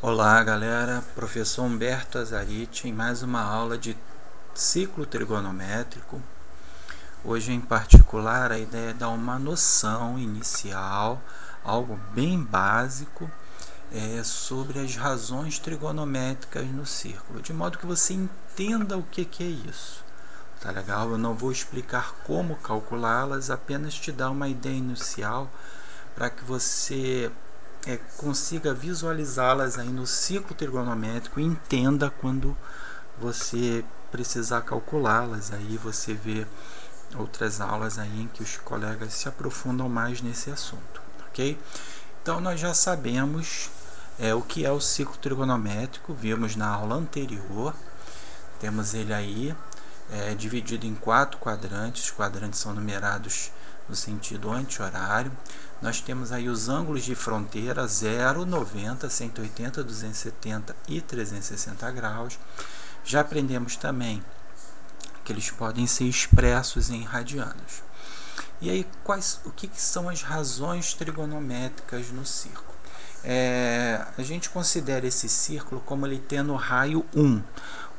Olá galera, professor Humberto Azariti em mais uma aula de ciclo trigonométrico. Hoje em particular a ideia é dar uma noção inicial, algo bem básico, sobre as razões trigonométricas no círculo, de modo que você entenda o que é isso. Tá legal? Eu não vou explicar como calculá-las, apenas te dar uma ideia inicial para que você consiga visualizá-las aí no ciclo trigonométrico e entenda quando você precisar calculá-las. Aí você vê outras aulas aí em que os colegas se aprofundam mais nesse assunto, ok? Então nós já sabemos o que é o ciclo trigonométrico, vimos na aula anterior. Temos ele aí dividido em 4 quadrantes. Os quadrantes são numerados no sentido anti-horário. Nós temos aí os ângulos de fronteira 0, 90, 180, 270 e 360 graus. Já aprendemos também que eles podem ser expressos em radianos. E aí, o que são as razões trigonométricas no círculo? A gente considera esse círculo como ele tendo raio 1,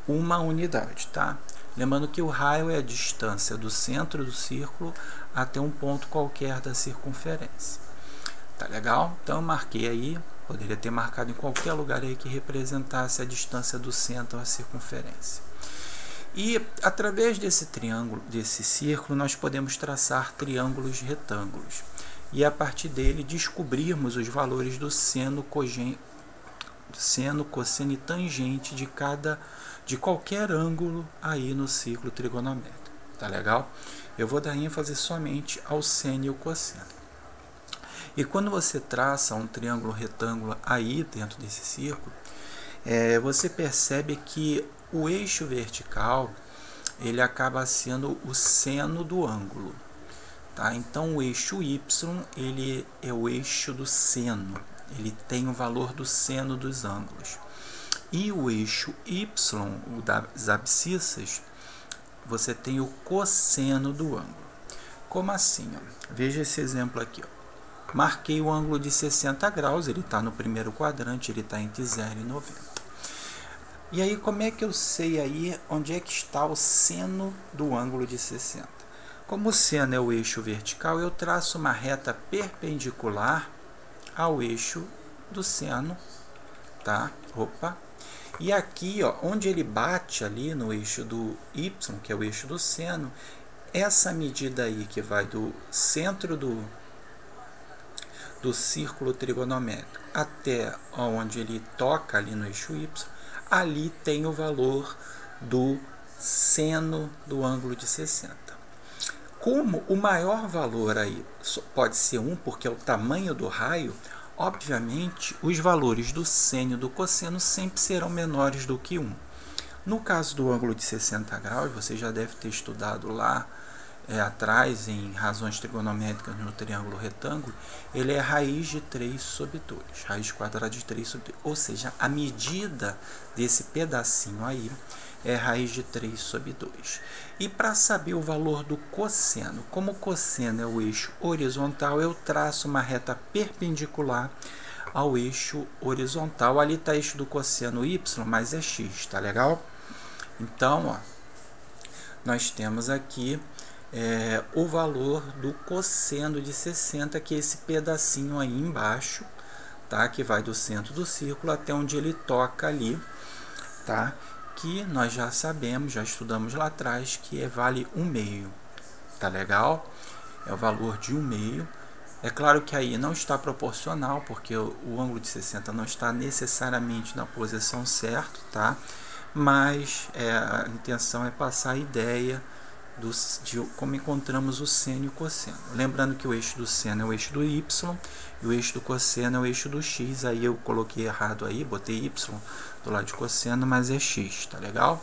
uma unidade, tá? Lembrando que o raio é a distância do centro do círculo até um ponto qualquer da circunferência. Tá legal? Então eu marquei aí, poderia ter marcado em qualquer lugar aí que representasse a distância do centro à circunferência. E através desse triângulo, desse círculo, nós podemos traçar triângulos retângulos. E a partir dele descobrirmos os valores do seno, cosseno e tangente de qualquer ângulo aí no ciclo trigonométrico. Tá legal? Eu vou dar ênfase somente ao seno e o cosseno. E quando você traça um triângulo retângulo aí dentro desse círculo, você percebe que o eixo vertical ele acaba sendo o seno do ângulo. Tá? Então o eixo Y ele é o eixo do seno, ele tem o valor do seno dos ângulos. E o eixo Y, o das abscissas, você tem o cosseno do ângulo. Como assim? Veja esse exemplo aqui. Marquei o ângulo de 60 graus, ele está no primeiro quadrante, ele está entre 0 e 90. E aí, como é que eu sei aí onde é que está o seno do ângulo de 60? Como o seno é o eixo vertical, eu traço uma reta perpendicular ao eixo do seno, tá? E aqui, ó, onde ele bate ali no eixo do Y, que é o eixo do seno, essa medida aí que vai do centro do círculo trigonométrico até onde ele toca ali no eixo Y, ali tem o valor do seno do ângulo de 60. Como o maior valor aí pode ser 1, porque é o tamanho do raio, obviamente, os valores do seno e do cosseno sempre serão menores do que 1. No caso do ângulo de 60 graus, você já deve ter estudado lá atrás, em razões trigonométricas no triângulo retângulo, ele é raiz de 3 sobre 2, raiz quadrada de 3 sobre 2. Ou seja, a medida desse pedacinho aí é raiz de 3 sobre 2. E para saber o valor do cosseno, como o cosseno é o eixo horizontal, eu traço uma reta perpendicular ao eixo horizontal. Ali está o eixo do cosseno y, mas é x, tá legal? Então, ó, nós temos aqui o valor do cosseno de 60, que é esse pedacinho aí embaixo, tá? Que vai do centro do círculo até onde ele toca ali, tá? Que nós já sabemos, já estudamos lá atrás, que vale 1/2, tá legal? É o valor de 1/2. É claro que aí não está proporcional, porque o ângulo de 60 não está necessariamente na posição certa, tá? Mas a intenção é passar a ideia de como encontramos o seno e o cosseno. Lembrando que o eixo do seno é o eixo do y e o eixo do cosseno é o eixo do x. Aí eu coloquei errado aí, botei y do lado de cosseno, mas é x, tá legal?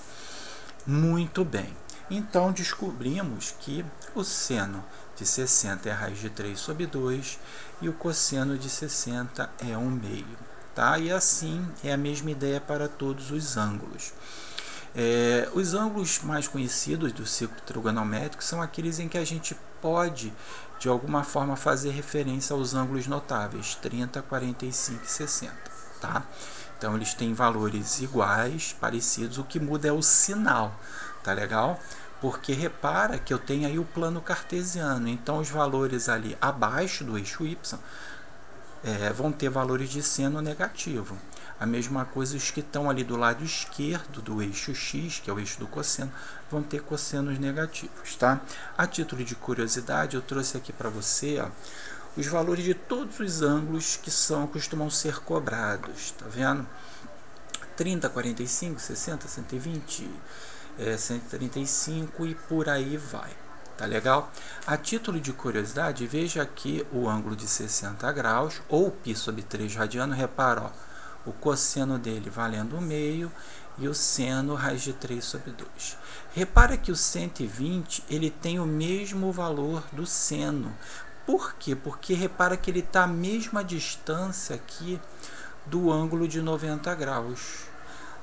Muito bem. Então descobrimos que o seno de 60 é a raiz de 3 sobre 2 e o cosseno de 60 é 1/2, tá? E assim é a mesma ideia para todos os ângulos. Os ângulos mais conhecidos do ciclo trigonométrico são aqueles em que a gente pode, de alguma forma, fazer referência aos ângulos notáveis, 30, 45 e 60. tá? Então eles têm valores iguais, parecidos, o que muda é o sinal, tá legal? Porque repara que eu tenho aí o plano cartesiano, então os valores ali abaixo do eixo y vão ter valores de seno negativo. A mesma coisa os que estão ali do lado esquerdo do eixo x, que é o eixo do cosseno, vão ter cossenos negativos, tá? A título de curiosidade, eu trouxe aqui para você, ó, os valores de todos os ângulos que costumam ser cobrados, tá vendo? 30, 45, 60, 120, 135 e por aí vai, tá legal? A título de curiosidade, veja aqui o ângulo de 60 graus, ou π sobre 3 radiano, repara, ó, o cosseno dele valendo 1/2 e o seno raiz de 3 sobre 2. Repara que o 120 ele tem o mesmo valor do seno. Por quê? Porque repara que ele está à mesma distância aqui do ângulo de 90 graus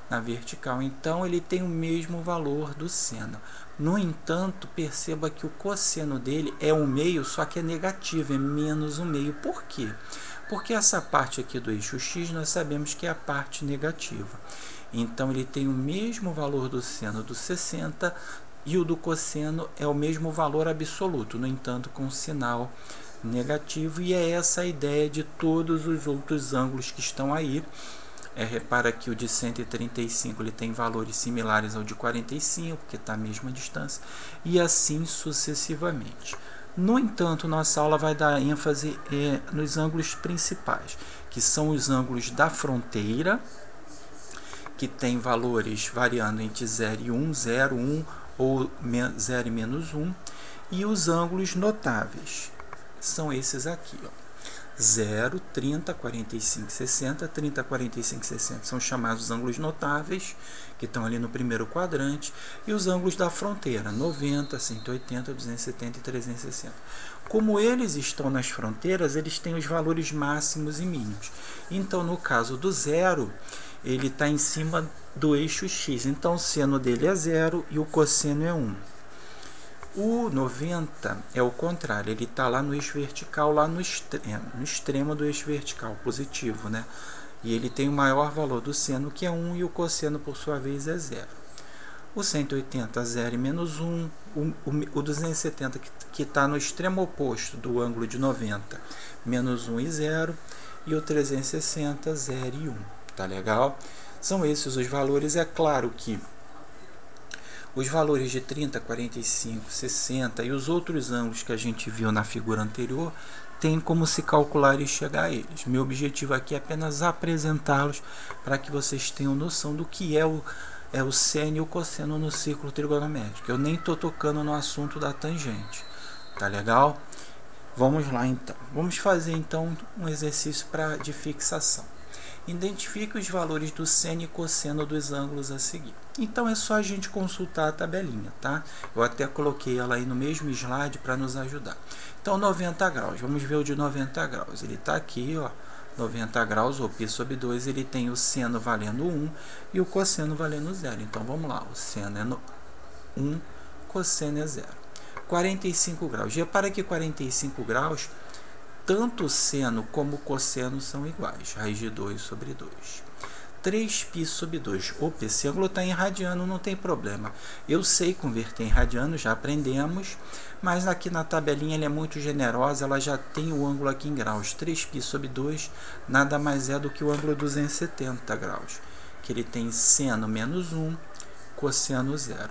na vertical. Então, ele tem o mesmo valor do seno. No entanto, perceba que o cosseno dele é 1/2, só que é negativo, é menos 1/2. Por quê? Porque essa parte aqui do eixo x nós sabemos que é a parte negativa. Então, ele tem o mesmo valor do seno do 60 e o do cosseno é o mesmo valor absoluto, no entanto, com sinal negativo. E é essa a ideia de todos os outros ângulos que estão aí. Repara que o de 135 ele tem valores similares ao de 45, porque está à mesma distância, e assim sucessivamente. No entanto, nossa aula vai dar ênfase nos ângulos principais, que são os ângulos da fronteira, que tem valores variando entre 0 e 1, 0, 1 ou 0 e menos 1, e os ângulos notáveis, são esses aqui, ó. 0, 30, 45, 60, 30, 45, 60 são chamados ângulos notáveis, que estão ali no primeiro quadrante, e os ângulos da fronteira, 90, 180, 270 e 360. Como eles estão nas fronteiras, eles têm os valores máximos e mínimos. Então, no caso do 0, ele está em cima do eixo x, então o seno dele é 0 e o cosseno é 1. O 90 é o contrário, ele está lá no eixo vertical, lá no extremo do eixo vertical, positivo, né? E ele tem o maior valor do seno, que é 1, e o cosseno, por sua vez, é 0. O 180, 0 e menos 1, o 270, que está no extremo oposto do ângulo de 90, menos 1 e 0, e o 360, 0 e 1, tá legal? São esses os valores, é claro que os valores de 30, 45, 60 e os outros ângulos que a gente viu na figura anterior tem como se calcular e chegar a eles. Meu objetivo aqui é apenas apresentá-los para que vocês tenham noção do que é o seno e o cosseno no círculo trigonométrico. Eu nem estou tocando no assunto da tangente. Tá legal? Vamos lá então. Vamos fazer então um exercício de fixação. Identifique os valores do seno e cosseno dos ângulos a seguir. Então é só a gente consultar a tabelinha, tá? Eu até coloquei ela aí no mesmo slide para nos ajudar. Então 90 graus, vamos ver o de 90 graus. Ele está aqui, ó, 90 graus, ou π sobre 2, ele tem o seno valendo 1 e o cosseno valendo 0. Então vamos lá, o seno é 1, cosseno é 0. 45 graus, repara que 45 graus, tanto o seno como o cosseno são iguais, raiz de 2 sobre 2. 3π sobre 2. Opa, esse ângulo está em radiano, não tem problema. Eu sei converter em radiano, já aprendemos, mas aqui na tabelinha ele é muito generosa, ela já tem o ângulo aqui em graus. 3π sobre 2 nada mais é do que o ângulo 270 graus, que ele tem seno menos 1, cosseno 0.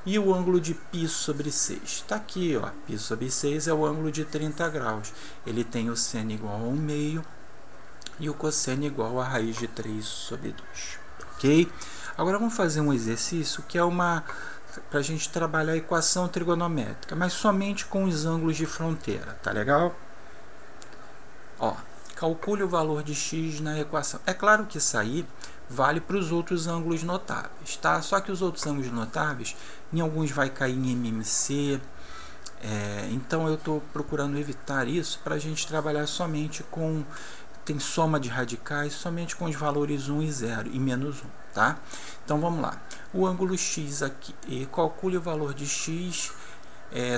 E o ângulo de π sobre 6? Está aqui, ó. Π sobre 6 é o ângulo de 30 graus. Ele tem o seno igual a 1/2 e o cosseno igual a raiz de 3 sobre 2. Ok? Agora vamos fazer um exercício que é para a gente trabalhar a equação trigonométrica, mas somente com os ângulos de fronteira. Tá legal? Ó, calcule o valor de x na equação. É claro que isso aí vale para os outros ângulos notáveis, tá? Só que os outros ângulos notáveis, em alguns vai cair em MMC, então eu estou procurando evitar isso para a gente trabalhar somente com, tem soma de radicais, somente com os valores 1 e 0 e menos 1, tá? Então vamos lá, o ângulo x aqui, e calcule o valor de x,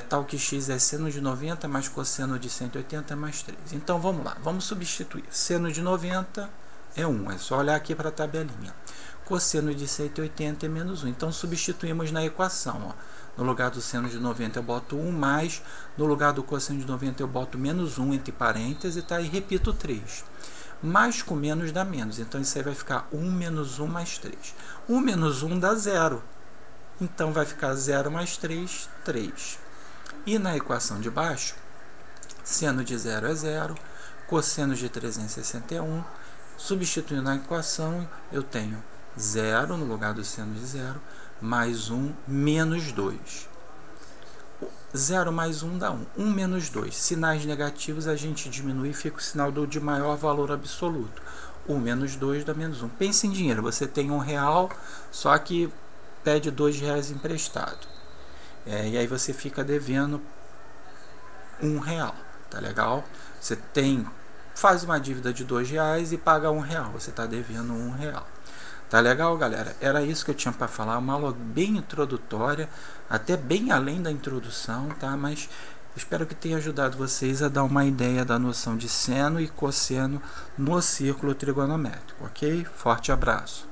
tal que x é seno de 90 mais cosseno de 180 mais 3. Então vamos lá, vamos substituir, seno de 90 é 1. É só olhar aqui para a tabelinha. Cosseno de 180 é menos 1. Então, substituímos na equação. Ó. No lugar do seno de 90 eu boto 1, mais no lugar do cosseno de 90 eu boto menos 1 entre parênteses, tá? E repito 3. Mais com menos dá menos. Então, isso aí vai ficar 1 menos 1 mais 3. 1 menos 1 dá 0. Então, vai ficar 0 mais 3, 3. E na equação de baixo, seno de 0 é 0, cosseno de 361. Substituindo na equação, eu tenho 0 no lugar do seno de 0, mais 1 menos 2. 0 mais 1 dá 1. 1 menos 2. Sinais negativos a gente diminui e fica o sinal de maior valor absoluto. 1 menos 2 dá menos 1. Pense em dinheiro. Você tem R$1, só que pede R$2 emprestado. E aí você fica devendo R$1. Tá legal? Você faz uma dívida de R$2 e paga R$1. Você está devendo R$1. Tá legal, galera? Era isso que eu tinha para falar, uma aula bem introdutória, até bem além da introdução, tá? Mas espero que tenha ajudado vocês a dar uma ideia da noção de seno e cosseno no círculo trigonométrico, ok? Forte abraço!